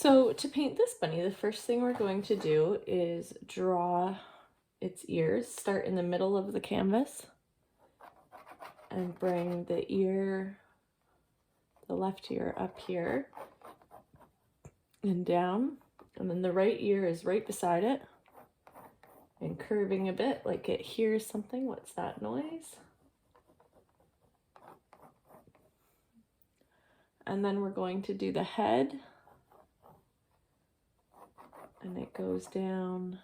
So to paint this bunny, the first thing we're going to do is draw its ears. Start in the middle of the canvas and bring the ear, the left ear up here and down. And then the right ear is right beside it and curving a bit like it hears something. What's that noise? And then we're going to do the head. And it goes down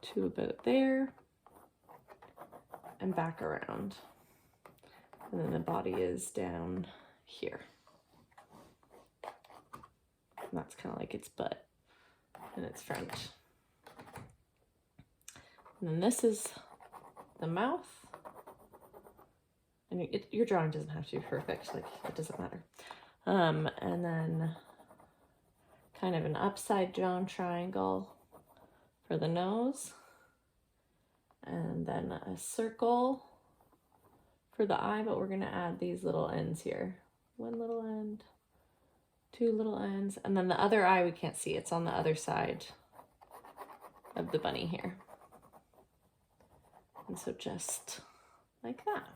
to about there and back around. And then the body is down here. And that's kind of like its butt and its front. And then this is the mouth. And your drawing doesn't have to be perfect, like it doesn't matter. And then kind of an upside down triangle for the nose. And then a circle for the eye, but we're gonna add these little ends here. One little end, two little ends, and then the other eye we can't see, it's on the other side of the bunny here. And so just like that.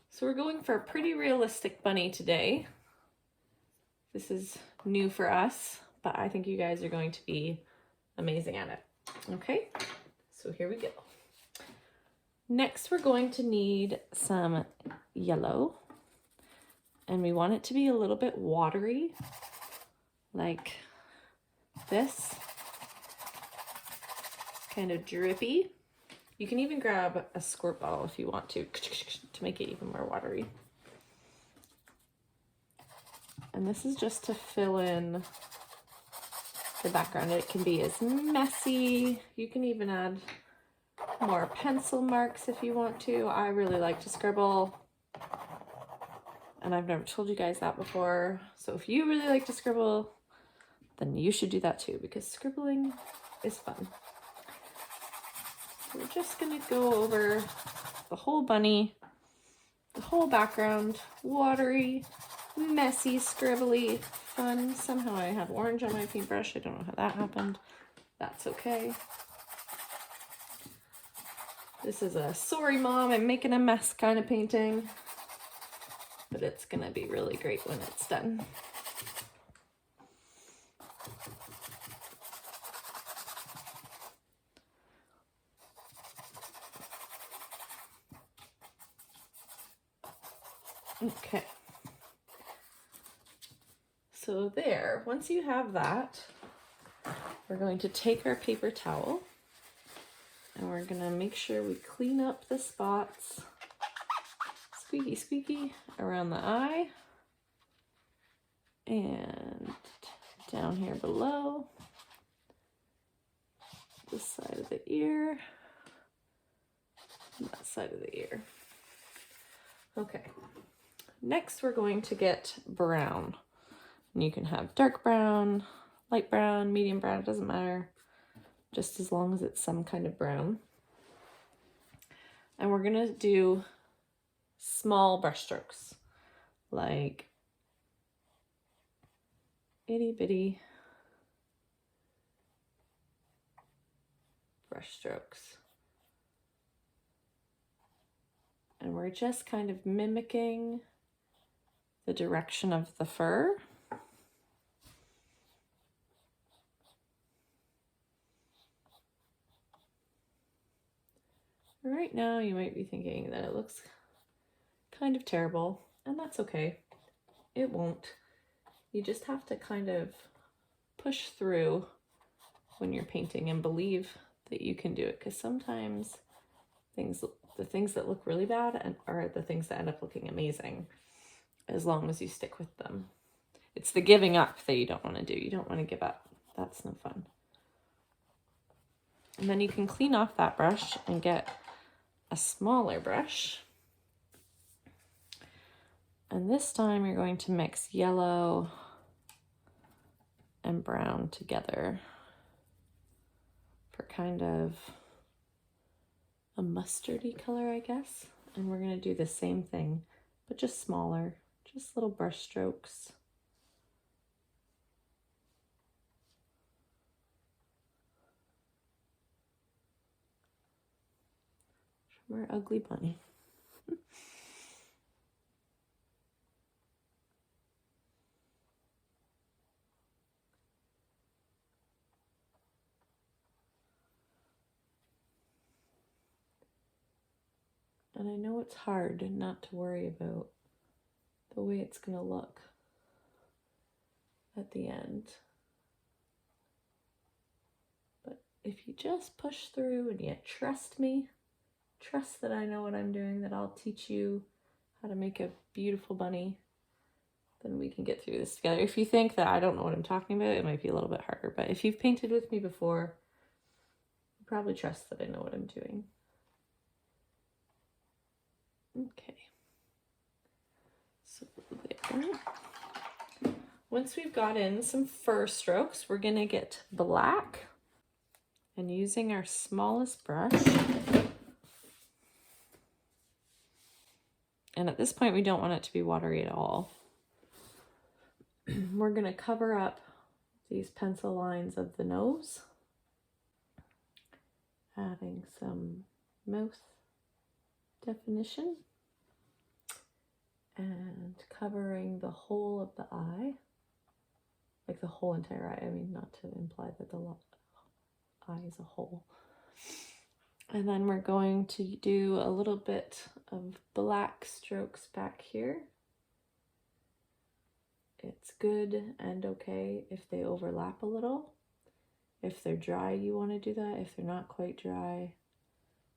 So we're going for a pretty realistic bunny today. This is new for us, but I think you guys are going to be amazing at it. Okay, so here we go. Next, we're going to need some yellow, and we want it to be a little bit watery, like this, kind of drippy. You can even grab a squirt bottle if you want to make it even more watery. And this is just to fill in the background. It can be as messy. You can even add more pencil marks if you want to. I really like to scribble, and I've never told you guys that before. So if you really like to scribble, then you should do that too, because scribbling is fun. So we're just gonna go over the whole bunny, the whole background, watery, messy, scribbly, fun. Somehow I have orange on my paintbrush. I don't know how that happened. That's okay. This is a sorry mom, I'm making a mess kind of painting, but it's gonna be really great when it's done. Okay. So there, once you have that, we're going to take our paper towel and we're gonna make sure we clean up the spots, squeaky squeaky, around the eye and down here below, this side of the ear, and that side of the ear. Okay, next we're going to get brown. And you can have dark brown, light brown, medium brown, it doesn't matter, just as long as it's some kind of brown. And we're gonna do small brush strokes, like itty bitty brush strokes. And we're just kind of mimicking the direction of the fur. Right now you might be thinking that it looks kind of terrible, and that's okay. It won't. You just have to kind of push through when you're painting and believe that you can do it, because sometimes the things that look really bad are the things that end up looking amazing as long as you stick with them. It's the giving up that you don't want to do. You don't want to give up. That's no fun. And then you can clean off that brush and get a smaller brush. And this time you're going to mix yellow and brown together for kind of a mustardy color, I guess. And we're going to do the same thing, but just smaller, just little brush strokes. We're ugly bunny. And I know it's hard not to worry about the way it's going to look at the end. But if you just push through and you trust me, trust that I know what I'm doing, that I'll teach you how to make a beautiful bunny, then we can get through this together. If you think that I don't know what I'm talking about, it might be a little bit harder. But if you've painted with me before, you probably trust that I know what I'm doing. Okay. So there. Once we've got in some fur strokes, we're going to get black. And using our smallest brush, and at this point we don't want it to be watery at all, we're going to cover up these pencil lines of the nose, adding some mouth definition, and covering the whole of the eye, like the whole entire eye. I mean, not to imply that the eye is a whole. And then we're going to do a little bit of black strokes back here. It's good and okay if they overlap a little. If they're dry, you want to do that. If they're not quite dry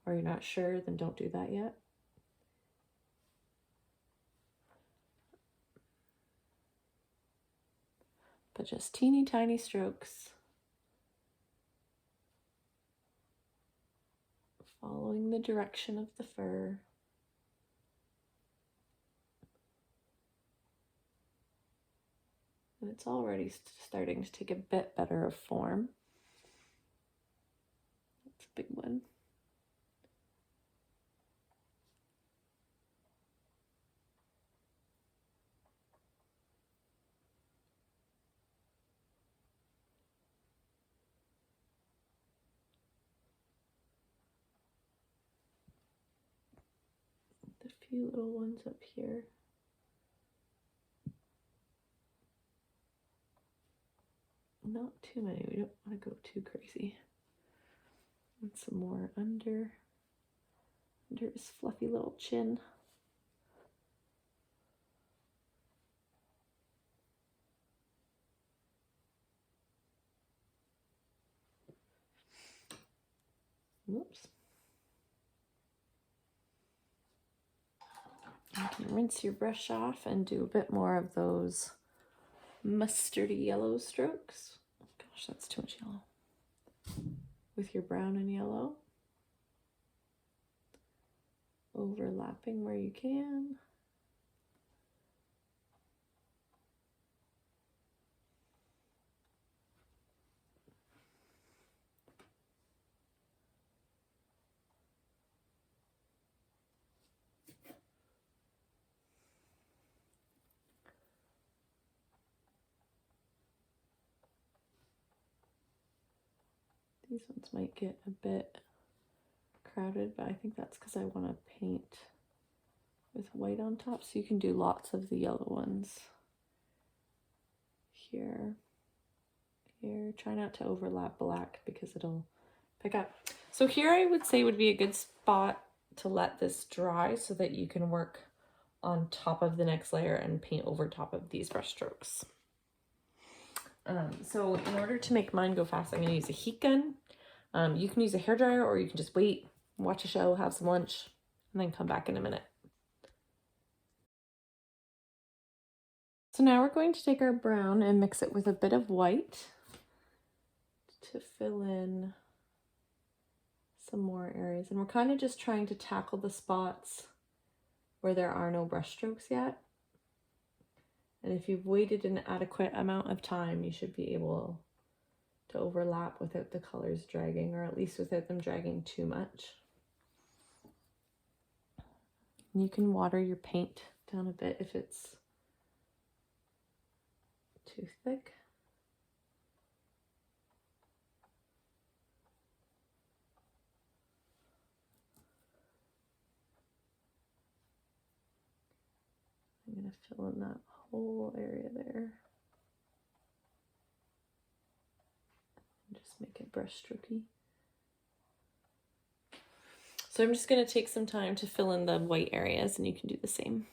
or you're not sure, then don't do that yet. But just teeny tiny strokes, following the direction of the fur. And it's already starting to take a bit better of form. That's a big one. A few little ones up here. Not too many, we don't want to go too crazy. And some more under his fluffy little chin. Whoops. You can rinse your brush off and do a bit more of those mustardy yellow strokes. Oh gosh, that's too much yellow. With your brown and yellow. Overlapping where you can. These ones might get a bit crowded, but I think that's because I want to paint with white on top, so you can do lots of the yellow ones. Here. Try not to overlap black because it'll pick up. So here I would say would be a good spot to let this dry so that you can work on top of the next layer and paint over top of these brush strokes. So in order to make mine go fast, I'm going to use a heat gun. You can use a hairdryer, or you can just wait, watch a show, have some lunch, and then come back in a minute. So now we're going to take our brown and mix it with a bit of white to fill in some more areas. And we're kind of just trying to tackle the spots where there are no brush strokes yet. And if you've waited an adequate amount of time, you should be able to overlap without the colors dragging, or at least without them dragging too much. And you can water your paint down a bit if it's too thick. fill in that whole area there. Just make it brush strokey. So I'm just going to take some time to fill in the white areas, and you can do the same.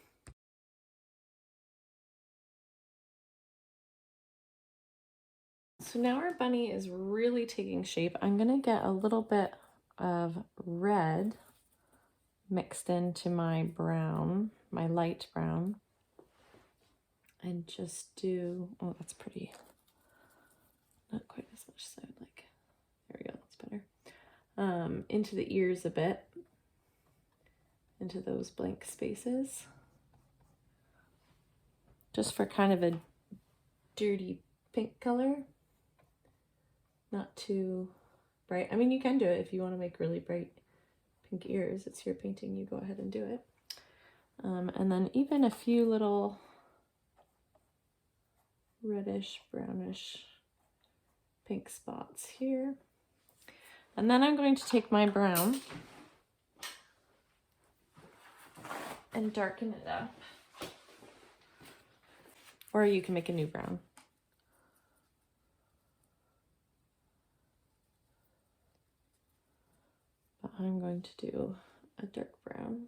So now our bunny is really taking shape. I'm going to get a little bit of red mixed into my brown, my light brown, and just do, oh, that's pretty. Not quite as much as I would like. There we go, that's better. Into the ears a bit, into those blank spaces, just for kind of a dirty pink color, not too bright. I mean, you can do it if you want to make really bright pink ears. It's your painting, you go ahead and do it. And then even a few little reddish, brownish pink spots here. And then I'm going to take my brown and darken it up. Or you can make a new brown. But I'm going to do a dark brown.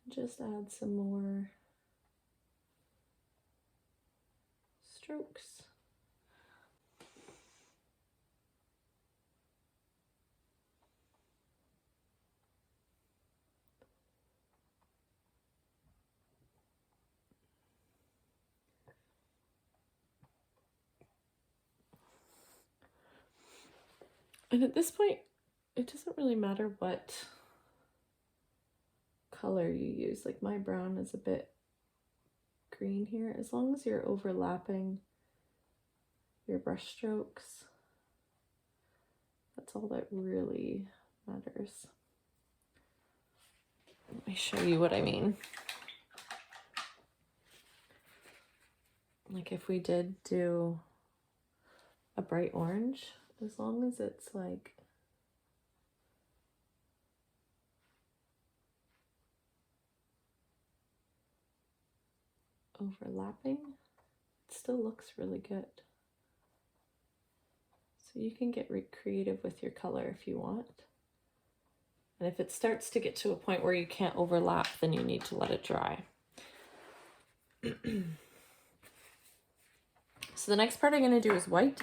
Just add some more strokes. And at this point, it doesn't really matter what color you use. Like my brown is a bit green here. As long as you're overlapping your brush strokes, that's all that really matters. Let me show you what I mean. Like if we did do a bright orange, as long as it's like overlapping, it still looks really good. So you can get creative with your color if you want. And if it starts to get to a point where you can't overlap, then you need to let it dry. So the next part I'm going to do is white,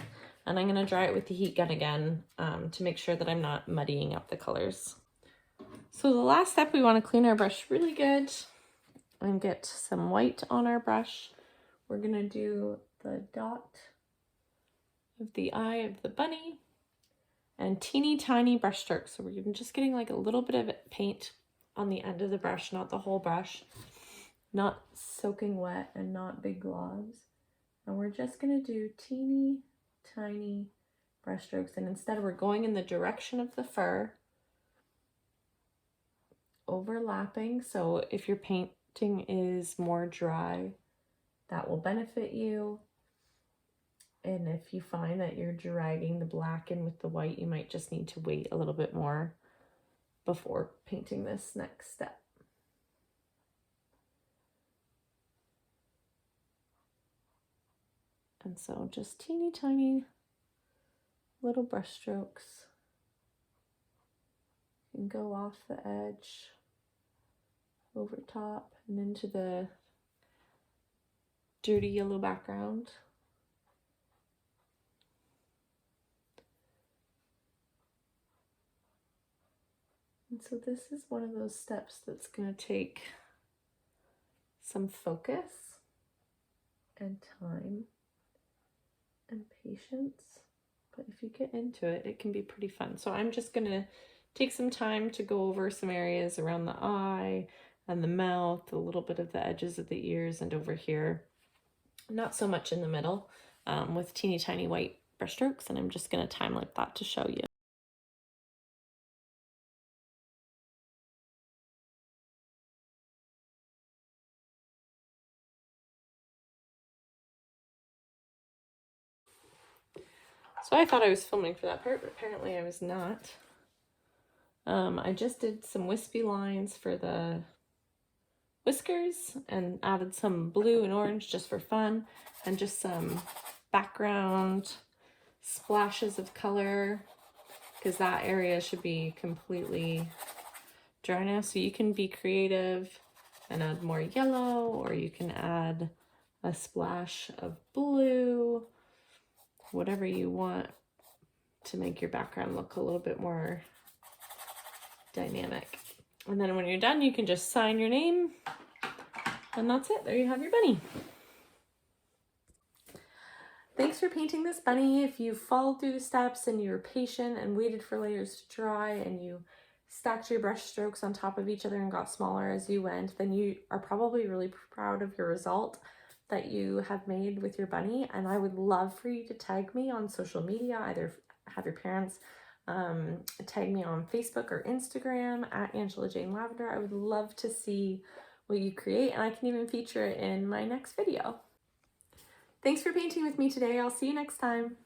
and I'm going to dry it with the heat gun again to make sure that I'm not muddying up the colors. So the last step, we want to clean our brush really good and get some white on our brush. We're going to do the dot of the eye of the bunny and teeny tiny brush strokes. So we're just getting like a little bit of paint on the end of the brush, not the whole brush, not soaking wet and not big globs. And we're just going to do teeny tiny brush strokes. And instead we're going in the direction of the fur, overlapping. So if your painting is more dry, that will benefit you. And if you find that you're dragging the black in with the white, you might just need to wait a little bit more before painting this next step. And so just teeny tiny little brush strokes. You can go off the edge, over top, and into the dirty yellow background. And so this is one of those steps that's going to take some focus and time and patience. But if you get into it, it can be pretty fun. So I'm just going to take some time to go over some areas around the eye and the mouth, a little bit of the edges of the ears, and over here. Not so much in the middle, with teeny tiny white brush strokes, and I'm just going to time lapse that to show you. So I thought I was filming for that part, but apparently I was not. I just did some wispy lines for the whiskers and added some blue and orange just for fun, and just some background splashes of color, because that area should be completely dry now. So you can be creative and add more yellow, or you can add a splash of blue, whatever you want to make your background look a little bit more dynamic. And then when you're done, you can just sign your name, and that's it. There you have your bunny. Thanks for painting this bunny. If you followed through the steps and you were patient and waited for layers to dry and you stacked your brush strokes on top of each other and got smaller as you went, then you are probably really proud of your result that you have made with your bunny. And I would love for you to tag me on social media, either have your parents tag me on Facebook or Instagram at Angela Jane Lavender. I would love to see what you create, and I can even feature it in my next video. Thanks for painting with me today. I'll see you next time.